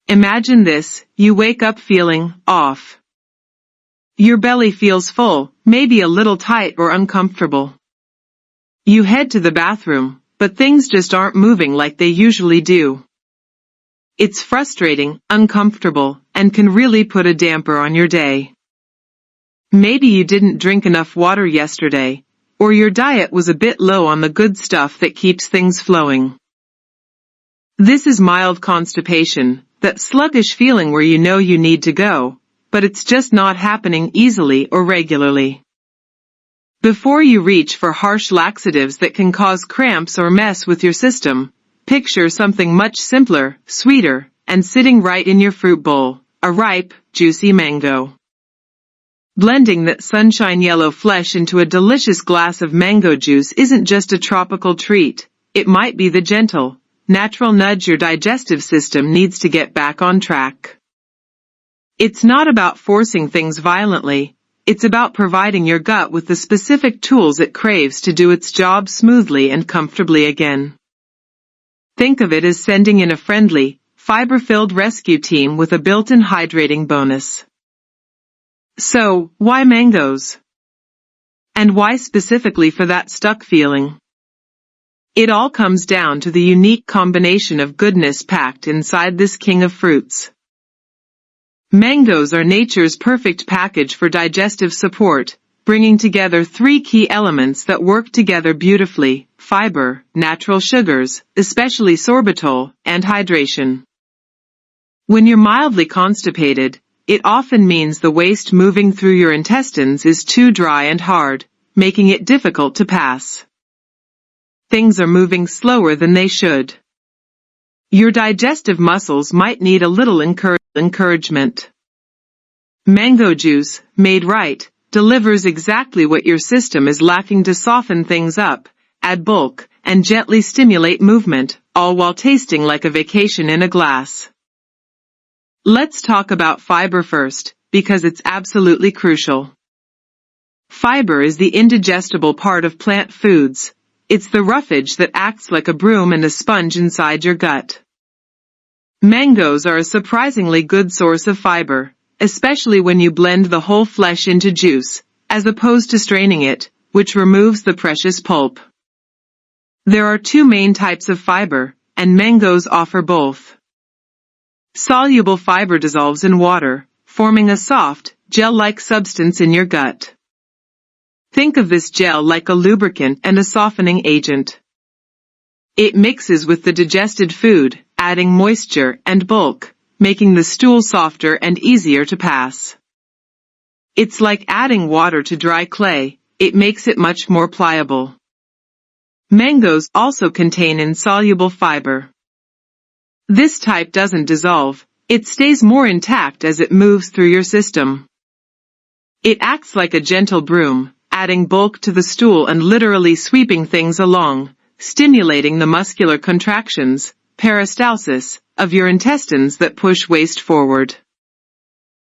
Imagine this, you wake up feeling off. Your belly feels full, maybe a little tight or uncomfortable. You head to the bathroom, but things just aren't moving like they usually do. It's frustrating, uncomfortable, and can really put a damper on your day. Maybe you didn't drink enough water yesterday, or your diet was a bit low on the good stuff that keeps things flowing. This is mild constipation, that sluggish feeling where you know you need to go, but it's just not happening easily or regularly. Before you reach for harsh laxatives that can cause cramps or mess with your system, picture something much simpler, sweeter, and sitting right in your fruit bowl, a ripe, juicy mango. Blending that sunshine yellow flesh into a delicious glass of mango juice isn't just a tropical treat, it might be the gentle, natural nudge your digestive system needs to get back on track. It's not about forcing things violently, it's about providing your gut with the specific tools it craves to do its job smoothly and comfortably again. Think of it as sending in a friendly, fiber-filled rescue team with a built-in hydrating bonus. So, why mangoes? And why specifically for that stuck feeling? It all comes down to the unique combination of goodness packed inside this king of fruits. Mangoes are nature's perfect package for digestive support, bringing together three key elements that work together beautifully: fiber, natural sugars, especially sorbitol, and hydration. When you're mildly constipated, it often means the waste moving through your intestines is too dry and hard, making it difficult to pass. Things are moving slower than they should. Your digestive muscles might need a little encouragement. Mango juice, made right, delivers exactly what your system is lacking to soften things up, add bulk, and gently stimulate movement, all while tasting like a vacation in a glass. Let's talk about fiber first, because it's absolutely crucial. Fiber is the indigestible part of plant foods. It's the roughage that acts like a broom and a sponge inside your gut. Mangoes are a surprisingly good source of fiber, especially when you blend the whole flesh into juice, as opposed to straining it, which removes the precious pulp. There are two main types of fiber, and mangoes offer both. Soluble fiber dissolves in water, forming a soft, gel-like substance in your gut. Think of this gel like a lubricant and a softening agent. It mixes with the digested food, adding moisture and bulk, making the stool softer and easier to pass. It's like adding water to dry clay, it makes it much more pliable. Mangoes also contain insoluble fiber. This type doesn't dissolve, it stays more intact as it moves through your system. It acts like a gentle broom, adding bulk to the stool and literally sweeping things along, stimulating the muscular contractions, peristalsis, of your intestines that push waste forward.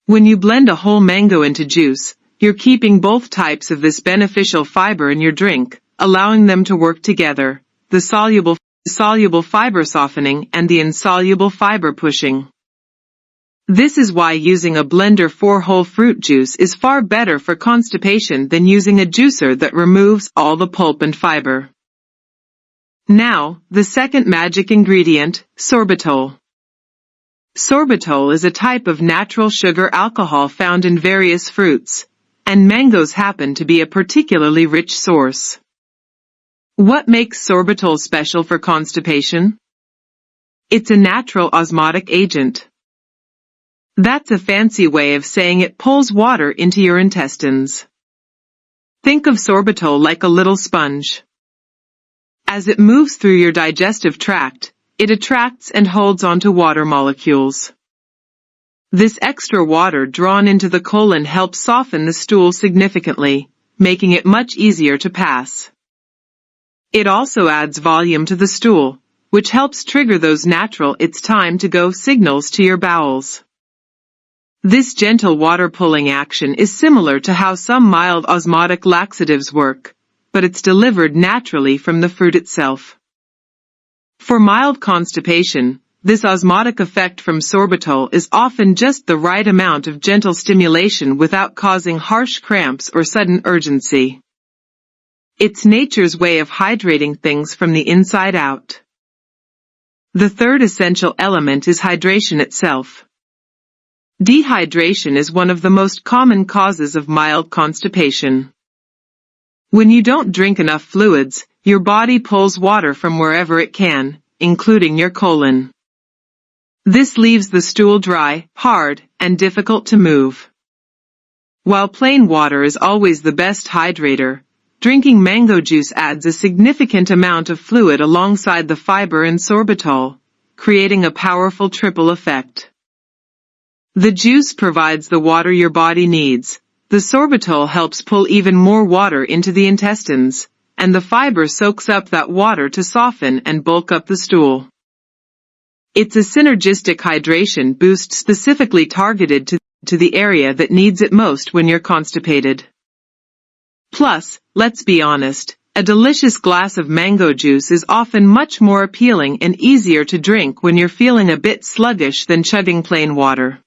When you blend a whole mango into juice, you're keeping both types of this beneficial fiber in your drink, allowing them to work together, the soluble fiber softening and the insoluble fiber pushing. This is why using a blender for whole fruit juice is far better for constipation than using a juicer that removes all the pulp and fiber. Now, the second magic ingredient, sorbitol. Sorbitol is a type of natural sugar alcohol found in various fruits, and mangoes happen to be a particularly rich source. What makes sorbitol special for constipation? It's a natural osmotic agent. That's a fancy way of saying it pulls water into your intestines. Think of sorbitol like a little sponge. As it moves through your digestive tract, it attracts and holds onto water molecules. This extra water drawn into the colon helps soften the stool significantly, making it much easier to pass. It also adds volume to the stool, which helps trigger those natural "it's time to go" signals to your bowels. This gentle water-pulling action is similar to how some mild osmotic laxatives work, but it's delivered naturally from the fruit itself. For mild constipation, this osmotic effect from sorbitol is often just the right amount of gentle stimulation without causing harsh cramps or sudden urgency. It's nature's way of hydrating things from the inside out. The third essential element is hydration itself. Dehydration is one of the most common causes of mild constipation. When you don't drink enough fluids, your body pulls water from wherever it can, including your colon. This leaves the stool dry, hard, and difficult to move. While plain water is always the best hydrator, drinking mango juice adds a significant amount of fluid alongside the fiber and sorbitol, creating a powerful triple effect. The juice provides the water your body needs, the sorbitol helps pull even more water into the intestines, and the fiber soaks up that water to soften and bulk up the stool. It's a synergistic hydration boost specifically targeted to the area that needs it most when you're constipated. Plus, let's be honest, a delicious glass of mango juice is often much more appealing and easier to drink when you're feeling a bit sluggish than chugging plain water.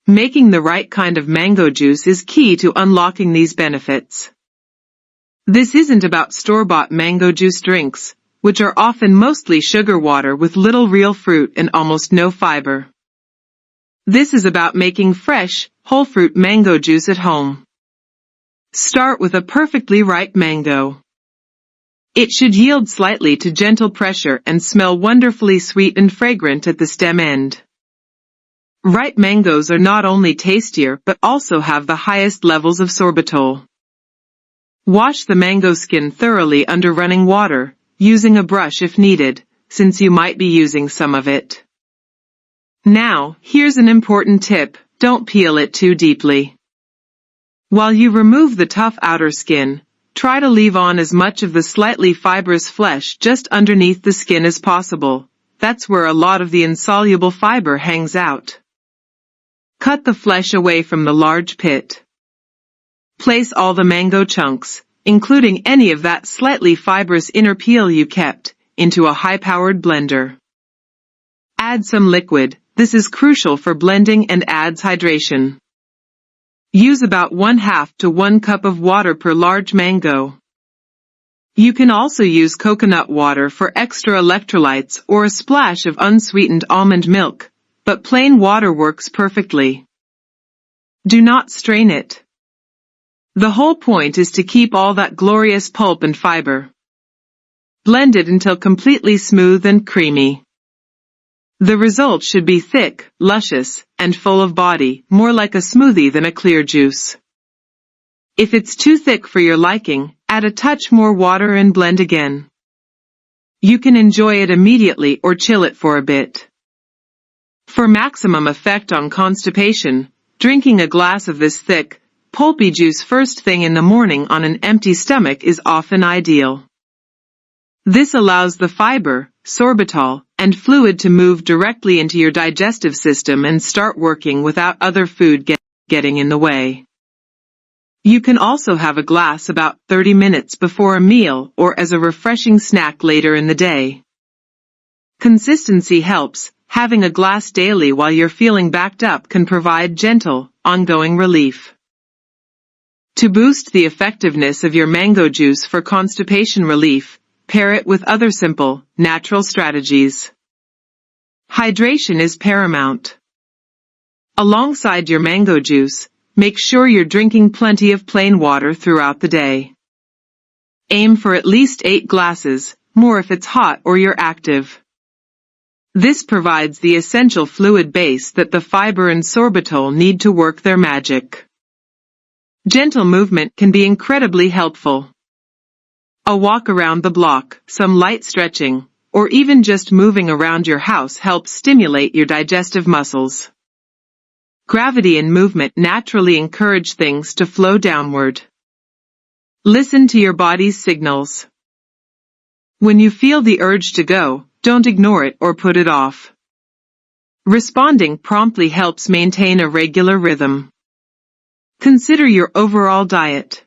Making the right kind of mango juice is key to unlocking these benefits. This isn't about store-bought mango juice drinks, which are often mostly sugar water with little real fruit and almost no fiber. This is about making fresh, whole fruit mango juice at home. Start with a perfectly ripe mango. It should yield slightly to gentle pressure and smell wonderfully sweet and fragrant at the stem end. Ripe mangoes are not only tastier but also have the highest levels of sorbitol. Wash the mango skin thoroughly under running water, using a brush if needed, since you might be using some of it. Now, here's an important tip: don't peel it too deeply. While you remove the tough outer skin, try to leave on as much of the slightly fibrous flesh just underneath the skin as possible. That's where a lot of the insoluble fiber hangs out. Cut the flesh away from the large pit. Place all the mango chunks, including any of that slightly fibrous inner peel you kept, into a high-powered blender. Add some liquid. This is crucial for blending and adds hydration. Use about 1/2 to 1 cup of water per large mango. You can also use coconut water for extra electrolytes or a splash of unsweetened almond milk, but plain water works perfectly. Do not strain it. The whole point is to keep all that glorious pulp and fiber. Blend it until completely smooth and creamy. The result should be thick, luscious, and full of body, more like a smoothie than a clear juice. If it's too thick for your liking, add a touch more water and blend again. You can enjoy it immediately or chill it for a bit. For maximum effect on constipation, drinking a glass of this thick, pulpy juice first thing in the morning on an empty stomach is often ideal. This allows the fiber, sorbitol, and fluid to move directly into your digestive system and start working without other food getting in the way. You can also have a glass about 30 minutes before a meal or as a refreshing snack later in the day. Consistency helps. Having a glass daily while you're feeling backed up can provide gentle, ongoing relief. To boost the effectiveness of your mango juice for constipation relief, pair it with other simple, natural strategies. Hydration is paramount. Alongside your mango juice, make sure you're drinking plenty of plain water throughout the day. Aim for at least 8 glasses, more if it's hot or you're active. This provides the essential fluid base that the fiber and sorbitol need to work their magic. Gentle movement can be incredibly helpful. A walk around the block, some light stretching, or even just moving around your house helps stimulate your digestive muscles. Gravity and movement naturally encourage things to flow downward. Listen to your body's signals. When you feel the urge to go, don't ignore it or put it off. Responding promptly helps maintain a regular rhythm. Consider your overall diet.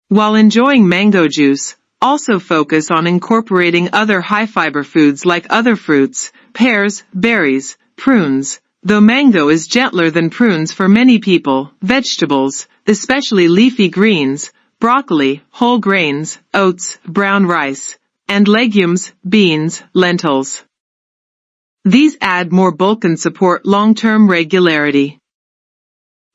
While enjoying mango juice, Also focus on incorporating other high-fiber foods like other fruits, pears, berries, prunes. Though mango is gentler than prunes for many people, vegetables, especially leafy greens, broccoli, whole grains, oats, brown rice, and legumes, beans, lentils. These add more bulk and support long-term regularity.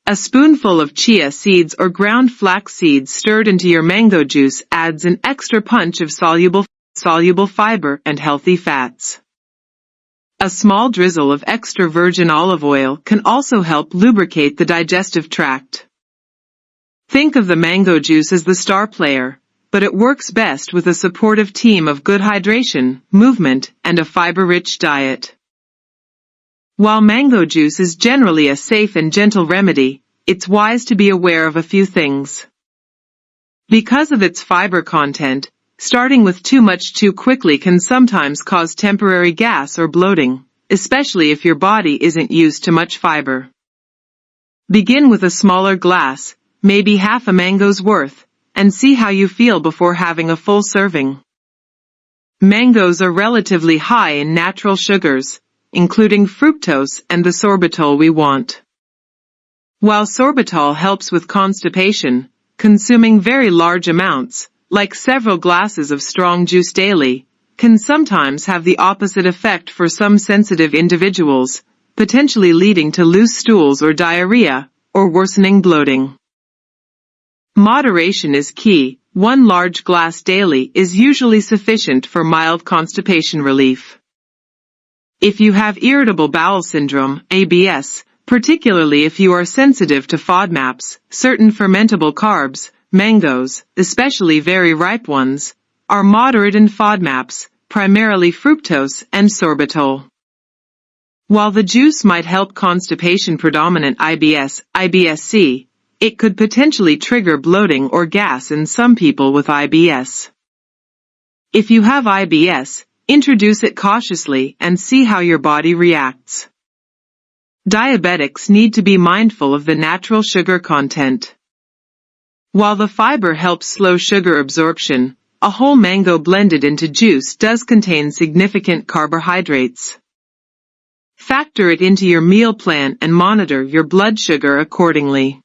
A spoonful of chia seeds or ground flax seeds stirred into your mango juice adds an extra punch of soluble fiber and healthy fats. A small drizzle of extra virgin olive oil can also help lubricate the digestive tract. Think of the mango juice as the star player, but it works best with a supportive team of good hydration, movement, and a fiber-rich diet. While mango juice is generally a safe and gentle remedy, it's wise to be aware of a few things. Because of its fiber content, starting with too much too quickly can sometimes cause temporary gas or bloating, especially if your body isn't used to much fiber. Begin with a smaller glass, maybe half a mango's worth, and see how you feel before having a full serving. Mangoes are relatively high in natural sugars, including fructose and the sorbitol we want. While sorbitol helps with constipation, consuming very large amounts, like several glasses of strong juice daily, can sometimes have the opposite effect for some sensitive individuals, potentially leading to loose stools or diarrhea, or worsening bloating. Moderation is key. 1 large glass daily is usually sufficient for mild constipation relief. If you have irritable bowel syndrome, ABS, particularly if you are sensitive to FODMAPs, certain fermentable carbs, mangoes, especially very ripe ones, are moderate in FODMAPs, primarily fructose and sorbitol. While the juice might help constipation predominant IBS-C, it could potentially trigger bloating or gas in some people with IBS. If you have IBS, introduce it cautiously and see how your body reacts. Diabetics need to be mindful of the natural sugar content. While the fiber helps slow sugar absorption, a whole mango blended into juice does contain significant carbohydrates. Factor it into your meal plan and monitor your blood sugar accordingly.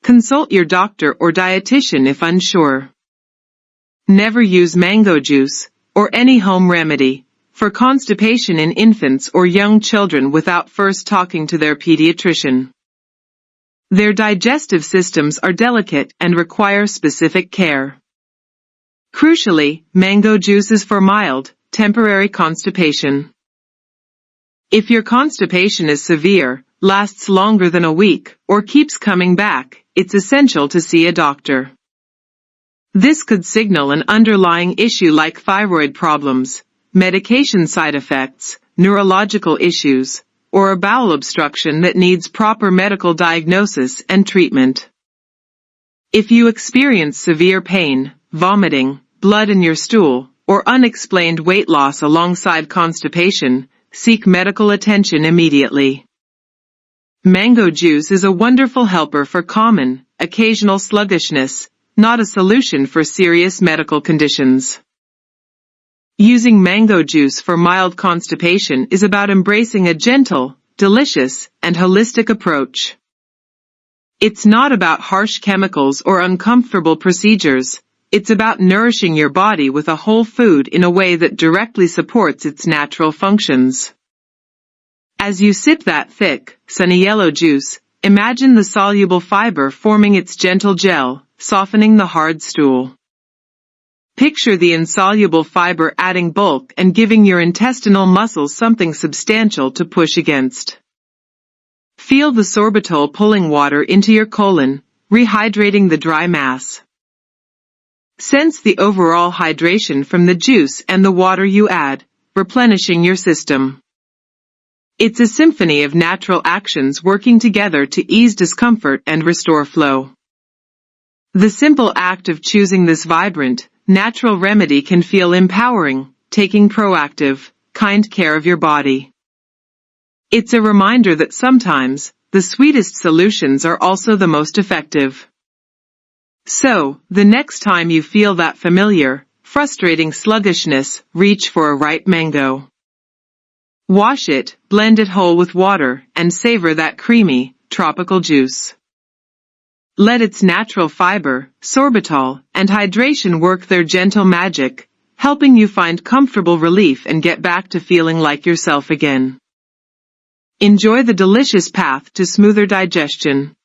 Consult your doctor or dietitian if unsure. Never use mango juice, or any home remedy, for constipation in infants or young children without first talking to their pediatrician. Their digestive systems are delicate and require specific care. Crucially, mango juice is for mild, temporary constipation. If your constipation is severe, lasts longer than a week, or keeps coming back, it's essential to see a doctor. This could signal an underlying issue like thyroid problems, medication side effects, neurological issues, or a bowel obstruction that needs proper medical diagnosis and treatment. If you experience severe pain, vomiting, blood in your stool, or unexplained weight loss alongside constipation, seek medical attention immediately. Mango juice is a wonderful helper for common, occasional sluggishness, not a solution for serious medical conditions. Using mango juice for mild constipation is about embracing a gentle, delicious, and holistic approach. It's not about harsh chemicals or uncomfortable procedures. It's about nourishing your body with a whole food in a way that directly supports its natural functions. As you sip that thick, sunny yellow juice, imagine the soluble fiber forming its gentle gel, softening the hard stool. Picture the insoluble fiber adding bulk and giving your intestinal muscles something substantial to push against. Feel the sorbitol pulling water into your colon, rehydrating the dry mass. Sense the overall hydration from the juice and the water you add, replenishing your system. It's a symphony of natural actions working together to ease discomfort and restore flow. The simple act of choosing this vibrant, natural remedy can feel empowering, taking proactive, kind care of your body. It's a reminder that sometimes, the sweetest solutions are also the most effective. So, the next time you feel that familiar, frustrating sluggishness, reach for a ripe mango. Wash it, blend it whole with water, and savor that creamy, tropical juice. Let its natural fiber, sorbitol, and hydration work their gentle magic, helping you find comfortable relief and get back to feeling like yourself again. Enjoy the delicious path to smoother digestion.